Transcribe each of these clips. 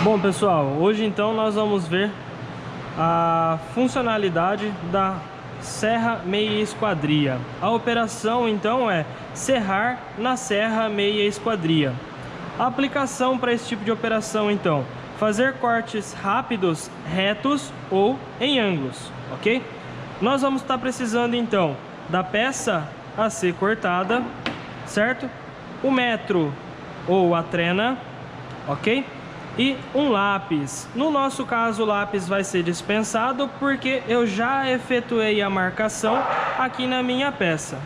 Bom pessoal, hoje então nós vamos ver a funcionalidade da serra meia esquadria. A operação então é serrar na serra meia esquadria. A aplicação para esse tipo de operação então, fazer cortes rápidos, retos ou em ângulos, ok? Nós vamos estar precisando então da peça a ser cortada, certo? O metro ou a trena, ok? E um lápis. No nosso caso, o lápis vai ser dispensado porque eu já efetuei a marcação aqui na minha peça,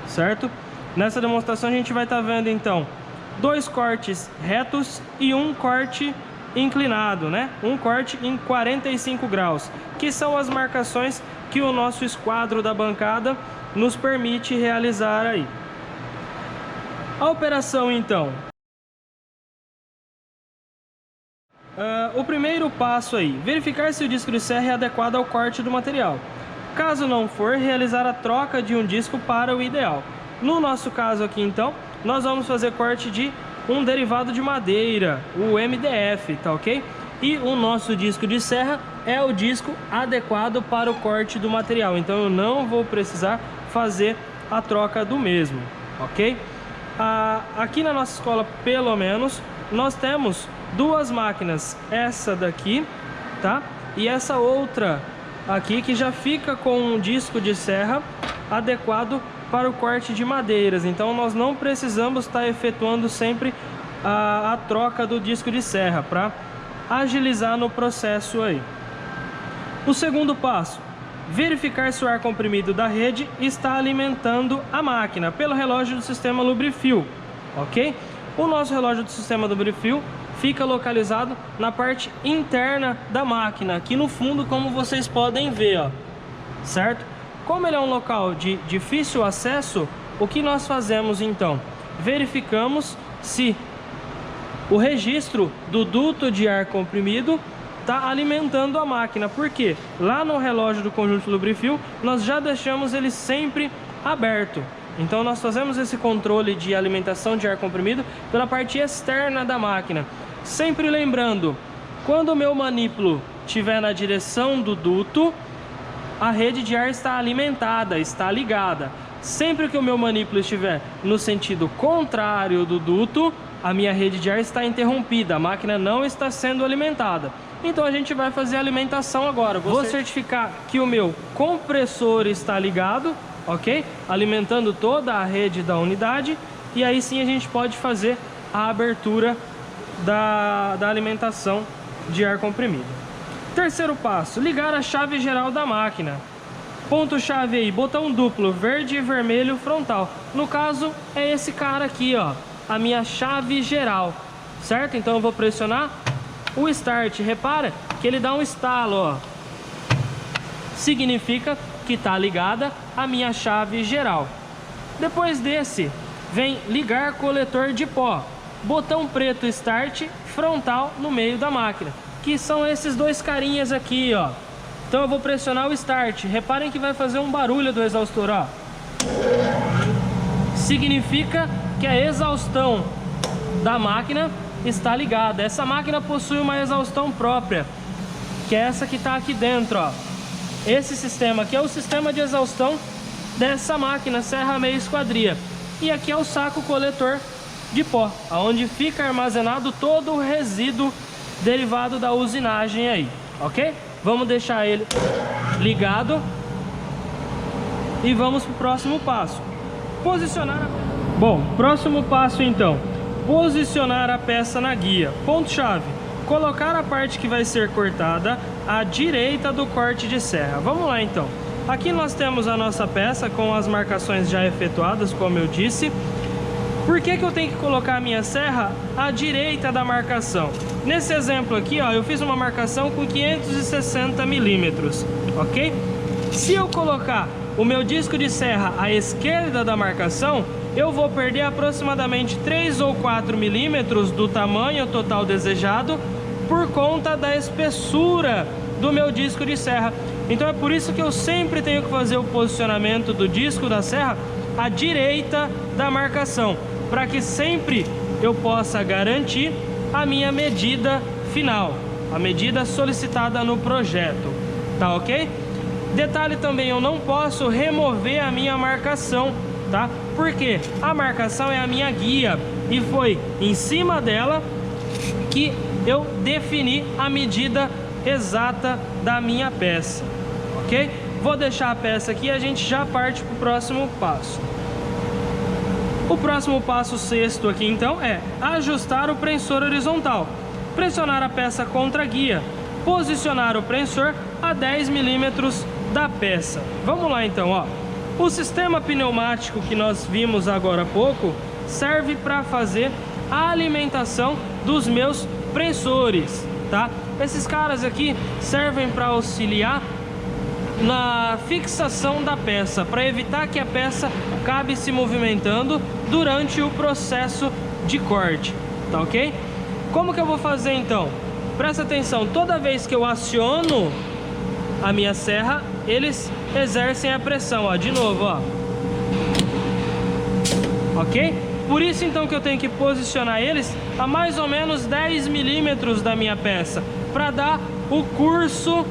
certo? Nessa demonstração a gente vai estar vendo então dois cortes retos e um corte inclinado, né? Um corte em 45 graus, que são as marcações que o nosso esquadro da bancada nos permite realizar aí. A operação então, o primeiro passo aí, verificar se o disco de serra é adequado ao corte do material. Caso não for, realizar a troca de um disco para o ideal. No nosso caso aqui então, nós vamos fazer corte de um derivado de madeira, o MDF, tá ok? E o nosso disco de serra é o disco adequado para o corte do material, então eu não vou precisar fazer a troca do mesmo, ok? Aqui na nossa escola, pelo menos, nós temos duas máquinas, essa daqui, tá? E essa outra aqui que já fica com um disco de serra adequado para o corte de madeiras. Então nós não precisamos estar efetuando sempre a troca do disco de serra para agilizar no processo aí. O segundo passo, verificar se o ar comprimido da rede está alimentando a máquina pelo relógio do sistema Lubrifil, ok? O nosso relógio do sistema Lubrifil fica localizado na parte interna da máquina, aqui no fundo, como vocês podem ver, ó, certo? Como ele é um local de difícil acesso, o que nós fazemos então? Verificamos se o registro do duto de ar comprimido está alimentando a máquina, porque lá no relógio do conjunto Lubrifil nós já deixamos ele sempre aberto. Então nós fazemos esse controle de alimentação de ar comprimido pela parte externa da máquina. Sempre lembrando, quando o meu manípulo estiver na direção do duto, a rede de ar está alimentada, está ligada. Sempre que o meu manípulo estiver no sentido contrário do duto, a minha rede de ar está interrompida, a máquina não está sendo alimentada. Então a gente vai fazer a alimentação agora. Vou certificar que o meu compressor está ligado, ok? Alimentando toda a rede da unidade. E aí sim a gente pode fazer a abertura da alimentação de ar comprimido. Terceiro passo, ligar a chave geral da máquina. Ponto-chave aí, botão duplo, verde e vermelho frontal. No caso, é esse cara aqui, ó, a minha chave geral, certo? Então eu vou pressionar o start. Repara que ele dá um estalo, ó. Significa que está ligada a minha chave geral. Depois desse, vem ligar coletor de pó. Botão preto start, frontal no meio da máquina, que são esses dois carinhas aqui, ó. Então eu vou pressionar o start. Reparem que vai fazer um barulho do exaustor, ó. Significa que a exaustão da máquina está ligada. Essa máquina possui uma exaustão própria, que é essa que está aqui dentro, ó. Esse sistema aqui é o sistema de exaustão dessa máquina serra meia esquadria. E aqui é o saco coletor de pó, onde fica armazenado todo o resíduo derivado da usinagem aí, ok? Vamos deixar ele ligado e vamos para o próximo passo. Posicionar a... Bom, próximo passo então, posicionar a peça na guia. Ponto-chave, colocar a parte que vai ser cortada à direita do corte de serra. Vamos lá então. Aqui nós temos a nossa peça com as marcações já efetuadas, como eu disse. Por que eu tenho que colocar a minha serra à direita da marcação? Nesse exemplo aqui, ó, eu fiz uma marcação com 560 milímetros, ok? Se eu colocar o meu disco de serra à esquerda da marcação, eu vou perder aproximadamente 3 ou 4 milímetros do tamanho total desejado por conta da espessura do meu disco de serra. Então é por isso que eu sempre tenho que fazer o posicionamento do disco da serra à direita da marcação, para que sempre eu possa garantir a minha medida final, a medida solicitada no projeto, tá ok? Detalhe também, eu não posso remover a minha marcação, tá? Porque a marcação é a minha guia e foi em cima dela que eu defini a medida exata da minha peça, ok? Vou deixar a peça aqui e a gente já parte para o próximo passo. O próximo passo, sexto aqui então, é ajustar o prensor horizontal. Pressionar a peça contra a guia. Posicionar o prensor a 10 milímetros da peça. Vamos lá então, ó. O sistema pneumático que nós vimos agora há pouco serve para fazer a alimentação dos meus prensores, tá? Esses caras aqui servem para auxiliar na fixação da peça, para evitar que a peça acabe se movimentando durante o processo de corte, tá ok? Como que eu vou fazer então? Presta atenção, toda vez que eu aciono a minha serra, eles exercem a pressão, ó, de novo, ó. Ok? Por isso então que eu tenho que posicionar eles a mais ou menos 10 milímetros da minha peça, para dar o curso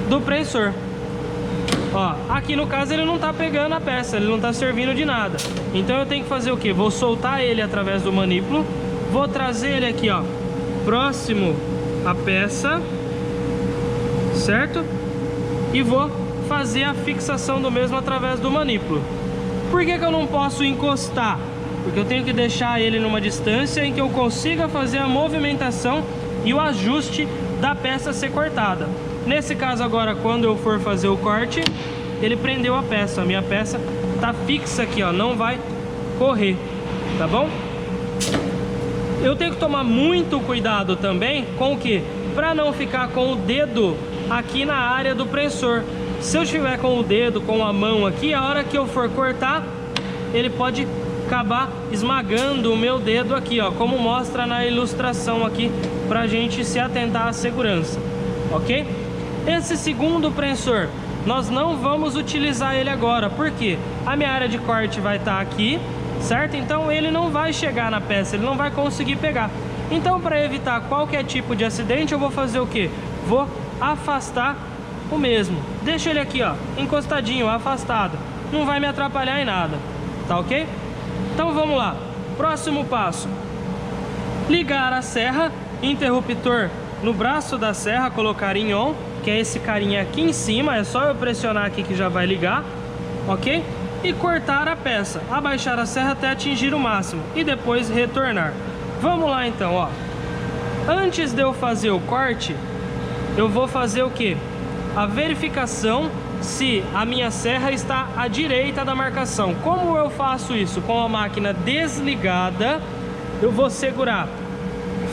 do prensor. Ó, aqui no caso ele não tá pegando a peça, ele não tá servindo de nada. Então eu tenho que fazer o que? Vou soltar ele através do manípulo, vou trazer ele aqui, ó, próximo à peça, certo? E vou fazer a fixação do mesmo através do manípulo. Por que que eu não posso encostar? Porque eu tenho que deixar ele numa distância em que eu consiga fazer a movimentação e o ajuste da peça ser cortada. Nesse caso agora, quando eu for fazer o corte, ele prendeu a peça. A minha peça tá fixa aqui, ó, não vai correr, tá bom? Eu tenho que tomar muito cuidado também com o que? Para não ficar com o dedo aqui na área do prensor. Se eu estiver com o dedo, com a mão aqui, a hora que eu for cortar, ele pode acabar esmagando o meu dedo aqui, ó, como mostra na ilustração aqui, pra gente se atentar à segurança, ok? Esse segundo prensor, nós não vamos utilizar ele agora, porque a minha área de corte vai estar aqui, certo? Então ele não vai chegar na peça, ele não vai conseguir pegar. Então, para evitar qualquer tipo de acidente, eu vou fazer o que? Vou afastar o mesmo. Deixa ele aqui, ó, encostadinho, afastado. Não vai me atrapalhar em nada, tá ok? Então vamos lá. Próximo passo: ligar a serra, interruptor no braço da serra, colocar em on, que é esse carinha aqui em cima. É só eu pressionar aqui que já vai ligar, ok? E cortar a peça, abaixar a serra até atingir o máximo e depois retornar. Vamos lá então, ó. Antes de eu fazer o corte, eu vou fazer o que? A verificação se a minha serra está à direita da marcação. Como eu faço isso? Com a máquina desligada, eu vou segurar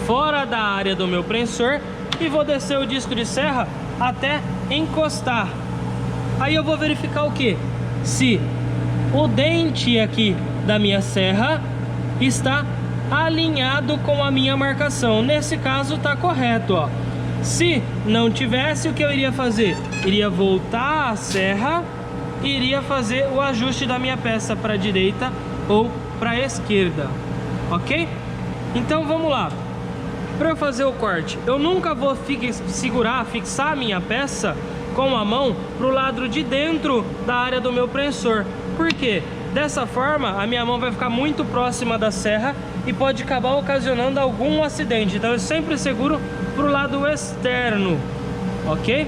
fora da área do meu prensor e vou descer o disco de serra até encostar. Aí eu vou verificar o que? Se o dente aqui da minha serra está alinhado com a minha marcação. Nesse caso está correto, ó. Se não tivesse, o que eu iria fazer? Iria voltar a serra e iria fazer o ajuste da minha peça para a direita ou para a esquerda, ok? Então vamos lá. Para eu fazer o corte, eu nunca vou fixar a minha peça com a mão para o lado de dentro da área do meu prensor. Por quê? Dessa forma, a minha mão vai ficar muito próxima da serra e pode acabar ocasionando algum acidente. Então eu sempre seguro para o lado externo, ok?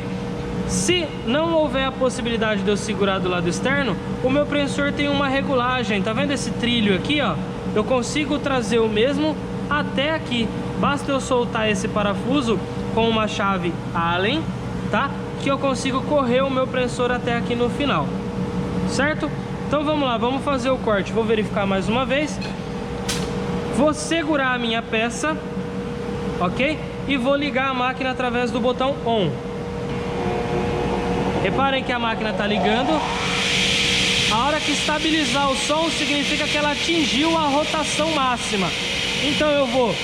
Se não houver a possibilidade de eu segurar do lado externo, o meu prensor tem uma regulagem. Tá vendo esse trilho aqui, ó? Eu consigo trazer o mesmo até aqui. Basta eu soltar esse parafuso com uma chave Allen, tá? Que eu consigo correr o meu prensor até aqui no final, certo? Então vamos lá, vamos fazer o corte. Vou verificar mais uma vez. Vou segurar a minha peça, ok? E vou ligar a máquina através do botão ON. Reparem que a máquina está ligando. A hora que estabilizar o som, significa que ela atingiu a rotação máxima. Então eu vou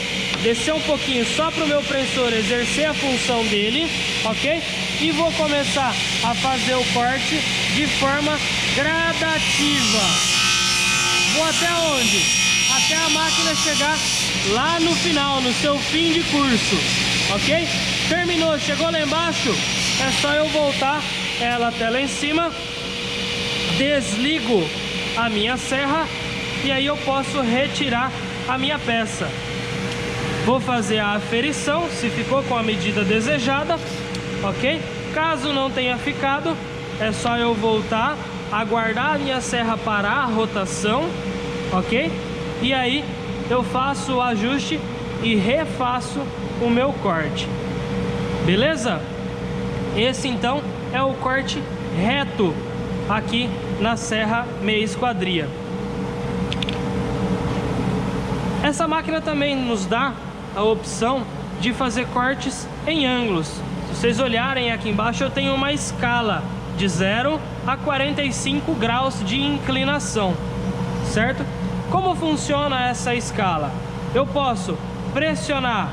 descer um pouquinho só para o meu prensor exercer a função dele, ok? E vou começar a fazer o corte de forma gradativa. Vou até onde? Até a máquina chegar lá no final, no seu fim de curso, ok? Terminou, chegou lá embaixo, é só eu voltar ela até lá em cima, desligo a minha serra e aí eu posso retirar a minha peça. Vou fazer a aferição, se ficou com a medida desejada, ok? Caso não tenha ficado, é só eu voltar, aguardar a minha serra parar a rotação, ok? E aí eu faço o ajuste e refaço o meu corte, beleza? Esse então é o corte reto aqui na serra meia esquadria. Essa máquina também nos dá a opção de fazer cortes em ângulos. Se vocês olharem aqui embaixo, eu tenho uma escala de 0 a 45 graus de inclinação, certo? Como funciona essa escala? Eu posso pressionar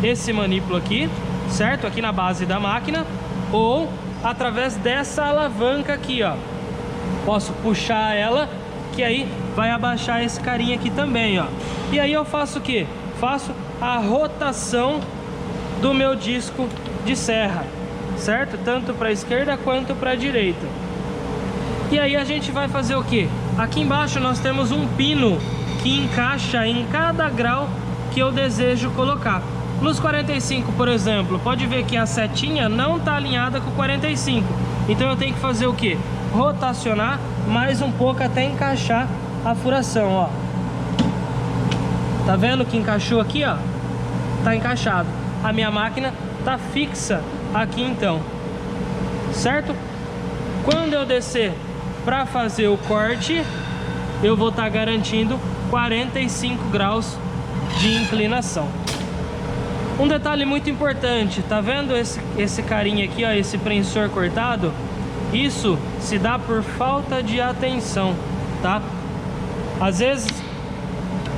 esse manípulo aqui, certo? Aqui na base da máquina, ou através dessa alavanca aqui, ó. Posso puxar ela, que aí vai abaixar esse carinha aqui também, ó. E aí eu faço o quê? Faço a rotação do meu disco de serra, certo? Tanto para a esquerda quanto para a direita. E aí a gente vai fazer o quê? Aqui embaixo nós temos um pino que encaixa em cada grau que eu desejo colocar. Nos 45, por exemplo, pode ver que a setinha não está alinhada com 45. Então eu tenho que fazer o quê? Rotacionar mais um pouco até encaixar a furação, ó. Tá vendo que encaixou aqui, ó? Tá encaixado. A minha máquina tá fixa aqui então, certo? Quando eu descer para fazer o corte, eu vou estar garantindo 45 graus de inclinação. Um detalhe muito importante, tá vendo esse carinha aqui, ó, esse prensor cortado? Isso se dá por falta de atenção, tá? Às vezes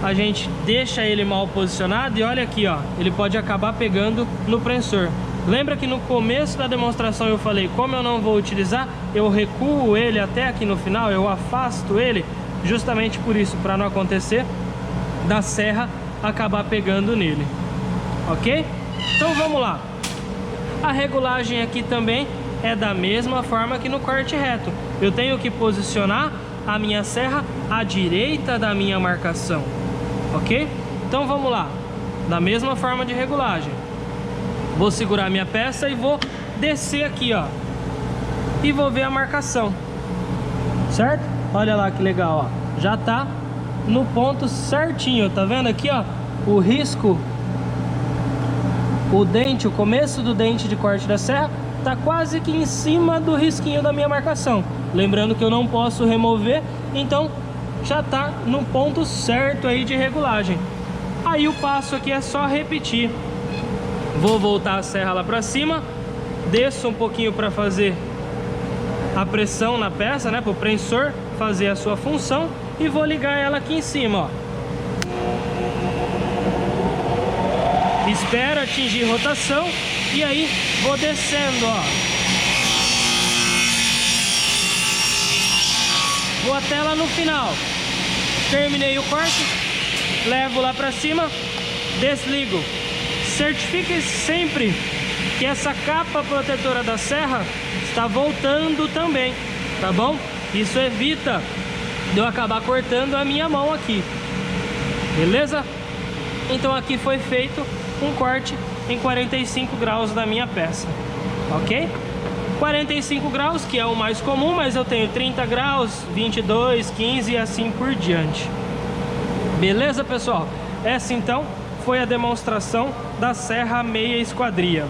a gente deixa ele mal posicionado e olha aqui, ó, ele pode acabar pegando no prensor. Lembra que no começo da demonstração eu falei, como eu não vou utilizar, eu recuo ele até aqui no final, eu afasto ele, justamente por isso, para não acontecer da serra acabar pegando nele, ok? Então vamos lá. A regulagem aqui também é da mesma forma que no corte reto. Eu tenho que posicionar a minha serra à direita da minha marcação, ok? Então vamos lá. Da mesma forma de regulagem. Vou segurar minha peça e vou descer aqui, ó. E vou ver a marcação, certo? Olha lá que legal, ó. Já tá no ponto certinho, tá vendo aqui, ó? O risco, o dente, o começo do dente de corte da serra tá quase que em cima do risquinho da minha marcação. Lembrando que eu não posso remover, então já tá no ponto certo aí de regulagem. Aí o passo aqui é só repetir. Vou voltar a serra lá pra cima, desço um pouquinho para fazer a pressão na peça, né, pro prensor fazer a sua função, e vou ligar ela aqui em cima, ó. Espero atingir rotação e aí vou descendo, ó. Vou até lá no final. Terminei o corte, levo lá pra cima, desligo. Certifique-se sempre que essa capa protetora da serra está voltando também, tá bom? Isso evita de eu acabar cortando a minha mão aqui, beleza? Então aqui foi feito um corte em 45 graus da minha peça, ok? 45 graus, que é o mais comum, mas eu tenho 30 graus, 22, 15 e assim por diante. Beleza, pessoal? Essa então foi a demonstração da serra meia esquadria.